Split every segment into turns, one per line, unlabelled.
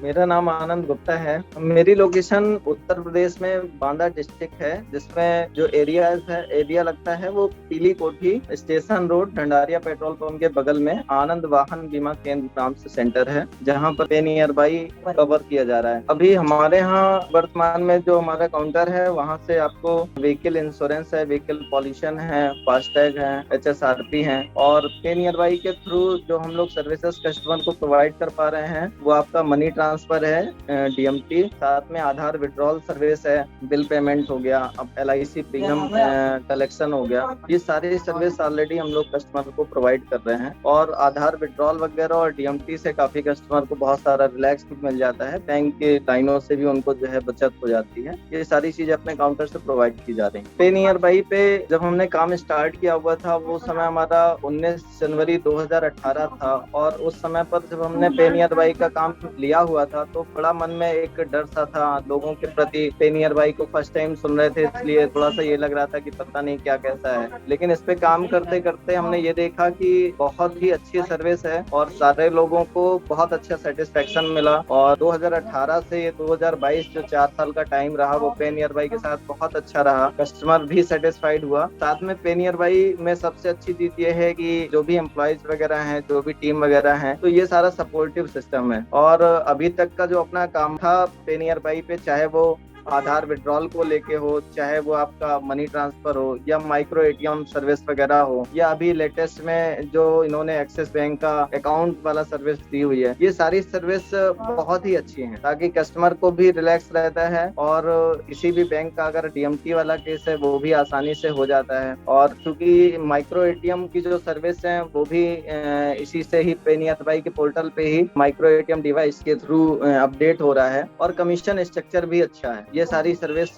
मेरा नाम आनंद गुप्ता है। मेरी लोकेशन उत्तर प्रदेश में बांदा डिस्ट्रिक्ट है, जिसमें जो एरिया लगता है वो पीली कोठी स्टेशन रोड ढंडारिया पेट्रोल पंप के बगल में आनंद वाहन बीमा केंद्र नाम से सेंटर है, जहाँ पर पे नियर बाई कवर किया जा रहा है। अभी हमारे यहाँ वर्तमान में जो हमारा काउंटर है, वहाँ से आपको व्हीकल इंश्योरेंस है, व्हीकल पॉल्यूशन है, फास्टैग है, HSRP है, और पे नियर बाई के थ्रू जो हम लोग सर्विसेज कस्टमर को प्रोवाइड कर पा रहे हैं वो आपका मनी ट्रांसफर है, DMT, साथ में आधार विड्रॉल सर्विस है, बिल पेमेंट हो गया, अब LIC प्रीमियम कलेक्शन हो गया। ये सारी सर्विस ऑलरेडी हम लोग कस्टमर को प्रोवाइड कर रहे हैं, और आधार विड्रॉल वगैरह और DMT से काफी कस्टमर को बहुत सारा रिलैक्स मिल जाता है। बैंक के लाइनों से भी उनको जो है बचत हो जाती है। ये सारी चीजें अपने काउंटर से प्रोवाइड की जा रही है। पे नियर बाई पे जब हमने काम स्टार्ट किया हुआ था, वो समय हमारा 19 जनवरी 2018 था, और उस समय पर जब हमने पे नियर बाई का काम लिया हुआ था तो बड़ा मन में एक डर सा था लोगों के प्रति। पे नियर बाई को फर्स्ट टाइम सुन रहे थे, इसलिए थोड़ा सा ये लग रहा था कि पता नहीं क्या कैसा है, लेकिन इस पे काम करते करते हमने ये देखा कि बहुत ही अच्छी सर्विस है और सारे लोगों को बहुत अच्छा सेटिस्फेक्शन मिला। और 2018 से 2022 जो 4 साल का टाइम रहा, वो पे नियर बाई के साथ बहुत अच्छा रहा। कस्टमर भी सेटिस्फाइड हुआ। साथ में पे नियर बाई में सबसे अच्छी चीज ये है कि जो भी एम्प्लॉयज वगैरह हैं, जो भी टीम वगैरह है, तो ये सारा सपोर्टिव सिस्टम है। और अभी तक का जो अपना काम था पे नियर बाई पे, चाहे वो आधार विड्रॉल को लेके हो, चाहे वो आपका मनी ट्रांसफर हो, या माइक्रो ATM सर्विस वगैरह हो, या अभी लेटेस्ट में जो इन्होंने एक्सिस बैंक का अकाउंट वाला सर्विस दी हुई है, ये सारी सर्विस बहुत ही अच्छी है, ताकि कस्टमर को भी रिलैक्स रहता है और किसी भी बैंक का अगर DMT वाला केस है वो भी आसानी से हो जाता है। और क्योंकि माइक्रो ATM की जो सर्विस है वो भी इसी से ही पे नियर बाई के पोर्टल पे ही माइक्रो ATM डिवाइस के थ्रू अपडेट हो रहा है, और कमीशन स्ट्रक्चर भी अच्छा है। ये सारी सर्विस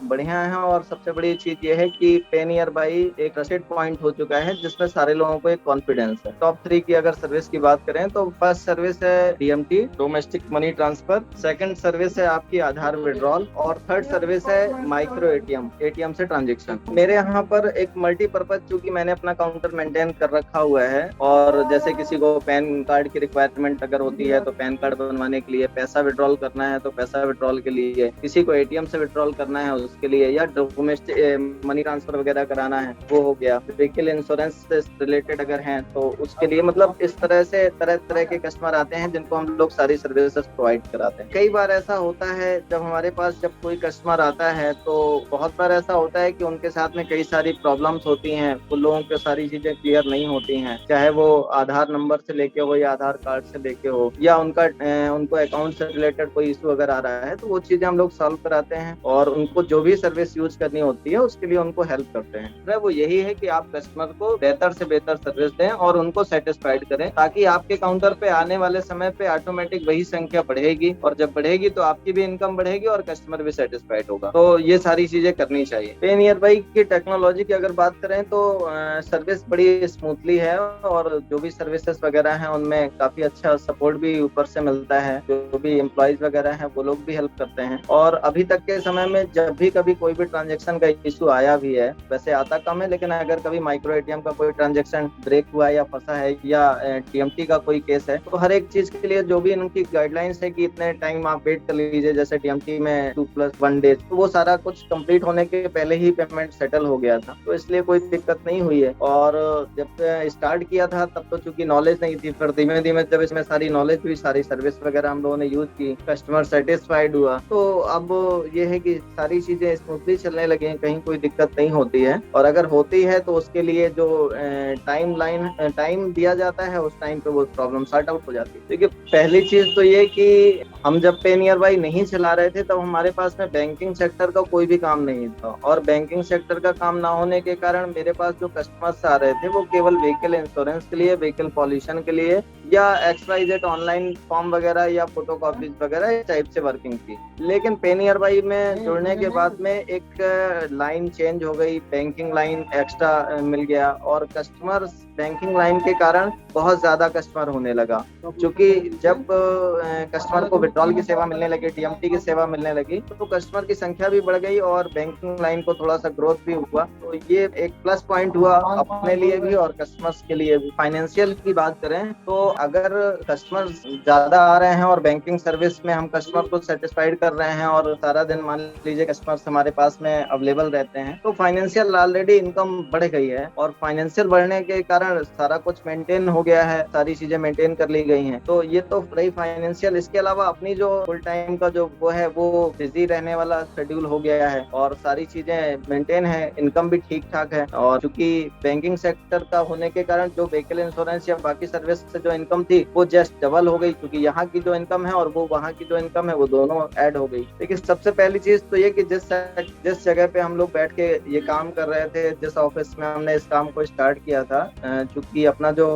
बढ़िया है। और सबसे बड़ी चीज ये है कि पे नियर बाई एक ट्रस्टेड पॉइंट हो चुका है, जिसमें सारे लोगों को एक कॉन्फिडेंस है। टॉप 3 की अगर सर्विस की बात करें तो फर्स्ट सर्विस है DMT, domestic money transfer, second service है आपकी आधार विड्रॉल, और थर्ड सर्विस है माइक्रो ATM से ट्रांजेक्शन। मेरे यहाँ पर एक मल्टीपर्पज, चूंकि मैंने अपना काउंटर मेंटेन कर रखा हुआ है, और जैसे किसी को पैन कार्ड की रिक्वायरमेंट अगर होती है तो पैन कार्ड बनवाने के लिए, पैसा विड्रॉल करना है तो पैसा विड्रॉल के लिए, किसी को ATM से विड्रॉल करना है उसके लिए, या डोमेस्टिक मनी ट्रांसफर वगैरह कराना है वो हो गया, व्हीकल इंश्योरेंस से रिलेटेड अगर हैं तो उसके लिए, मतलब इस तरह से तरह तरह के कस्टमर आते हैं जिनको हम लोग सारी सर्विसेज प्रोवाइड कराते हैं। कई बार ऐसा होता है जब हमारे पास जब कोई कस्टमर आता है तो बहुत बार ऐसा होता है कि उनके साथ में कई सारी प्रॉब्लम्स होती हैं, उन लोगों को सारी चीजें क्लियर नहीं होती हैं, चाहे वो आधार नंबर से लेके हो या आधार कार्ड से लेके हो, या उनको अकाउंट से रिलेटेड कोई इशू अगर आ रहा है, तो वो चीजें हम लोग सॉल्व कराते हैं, और उनको जो भी सर्विस यूज करनी होती है उसके लिए उनको हेल्प करते हैं। वो यही है कि आप कस्टमर को बेहतर से बेहतर सर्विस दें और उनको सेटिस्फाइड करें, ताकि आपके काउंटर पे आने वाले समय पे ऑटोमेटिक वही संख्या बढ़ेगी, और जब बढ़ेगी तो आपकी भी इनकम बढ़ेगी और कस्टमर भी सेटिस्फाइड होगा। तो ये सारी चीजें करनी चाहिए। पे नियर बाई की टेक्नोलॉजी की अगर बात करें तो सर्विस बड़ी स्मूथली है, और जो भी सर्विसेज वगैरह हैं उनमें काफी अच्छा सपोर्ट भी ऊपर से मिलता है। जो भी एम्प्लॉयज वगैरह हैं वो लोग भी हेल्प करते हैं। और अभी तक के समय में जब भी कभी कोई भी ट्रांजैक्शन का इशू आया भी है, वैसे आता कम है, लेकिन अगर कभी माइक्रो ATM का कोई ट्रांजैक्शन ब्रेक हुआ है या फंसा है, या TMT का कोई केस है, तो हर एक चीज के लिए जो भी इनकी गाइडलाइंस है कि इतने टाइम आप वेट कर लीजिए, जैसे TMT में 2+1 डेज, तो वो सारा कुछ कंप्लीट होने के पहले ही पेमेंट सेटल हो गया था, तो इसलिए कोई दिक्कत नहीं हुई है। और जब स्टार्ट किया था तब तो चूंकि नॉलेज नहीं थी, फिर धीमे धीमे जब इसमें सारी नॉलेज हुई, सारी सर्विस वगैरह हम लोगों ने यूज की, कस्टमर सेटिस्फाइड हुआ, तो अब ये है कि सारी चीजें स्मूथली चलने लगी हैं, कहीं कोई दिक्कत नहीं होती है। और अगर होती है तो उसके लिए जो टाइम दिया जाता है, उस टाइम पे वो प्रॉब्लम सॉर्ट आउट हो जाती है। देखिए, पहली चीज तो ये कि हम जब पे नियर बाई नहीं चला रहे थे तब हमारे पास में बैंकिंग सेक्टर का कोई भी काम नहीं था, और बैंकिंग सेक्टर का काम ना होने के कारण मेरे पास जो कस्टमर्स आ रहे थे वो केवल व्हीकल इंश्योरेंस के लिए, व्हीकल पॉल्यूशन के लिए, या XYZ ऑनलाइन फॉर्म वगैरह या फोटो कॉपीज वगैरह इस टाइप से वर्किंग थी। लेकिन पे नियर बाई में जुड़ने के बाद में एक लाइन चेंज हो गई, बैंकिंग लाइन एक्स्ट्रा मिल गया, और कस्टमर बैंकिंग लाइन के कारण बहुत ज्यादा कस्टमर होने लगा। क्योंकि जब कस्टमर को विड्रॉल की सेवा मिलने लगी, DMT की सेवा मिलने लगी, तो कस्टमर की संख्या भी बढ़ गई और बैंकिंग लाइन को थोड़ा सा ग्रोथ भी हुआ। तो ये एक प्लस पॉइंट हुआ अपने लिए भी और कस्टमर्स के लिए भी। फाइनेंशियल की बात करें तो अगर कस्टमर ज्यादा आ रहे हैं और बैंकिंग सर्विस में हम कस्टमर को सेटिस्फाइड कर रहे हैं और सारा दिन मान लीजिए कस्टमर्स हमारे पास में अवेलेबल रहते हैं, तो फाइनेंशियल ऑलरेडी इनकम बढ़ गई है और फाइनेंशियल बढ़ने के कारण सारा कुछ मेंटेन हो गया है, सारी चीजें मेंटेन कर ली गई हैं। तो ये तो रही फाइनेंशियल। इसके अलावा अपनी जो फुल टाइम का जो वो है वो बिजी रहने वाला शेड्यूल हो गया है और सारी चीजें मेंटेन है, इनकम भी ठीक ठाक है। और चूंकि बैंकिंग सेक्टर का होने के कारण जो व्हीकल इंश्योरेंस या बाकी सर्विस से जो इनकम थी वो जस्ट डबल हो गई, क्योंकि यहाँ की जो इनकम है और वो वहाँ की जो इनकम है वो दोनों ऐड हो गई। लेकिन सबसे पहली चीज तो ये कि जिस जगह पे हम लोग बैठ के ये काम कर रहे थे, जिस ऑफिस में हमने इस काम को स्टार्ट किया था, चूंकि अपना जो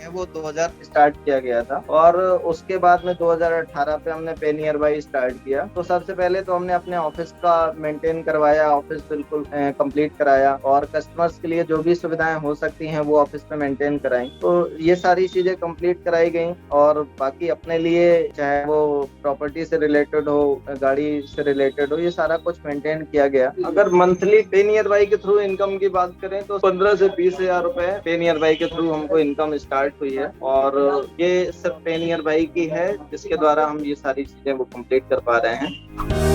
है वो 2000 स्टार्ट किया गया था और उसके बाद में 2018 पे हमने पे नियर बाई स्टार्ट किया। तो सबसे पहले तो हमने अपने ऑफिस का मेंटेन करवाया, ऑफिस बिल्कुल कंप्लीट कराया और कस्टमर्स के लिए जो भी सुविधाएं हो सकती हैं वो ऑफिस में मेंटेन कराई। तो ये सारी चीजें कंप्लीट कराई गई और बाकी अपने लिए चाहे वो प्रॉपर्टी से रिलेटेड हो, गाड़ी से रिलेटेड हो, ये सारा कुछ मेंटेन किया गया। अगर मंथली पे नियर बाई के थ्रू इनकम की बात करें तो 15 से 20 हजार रुपए पे नियर बाई के थ्रू हमको इनकम स्टार्ट हुई है और ये सिर्फ पे नियर बाई की है जिसके द्वारा हम ये सारी चीजें वो कंप्लीट कर पा रहे हैं।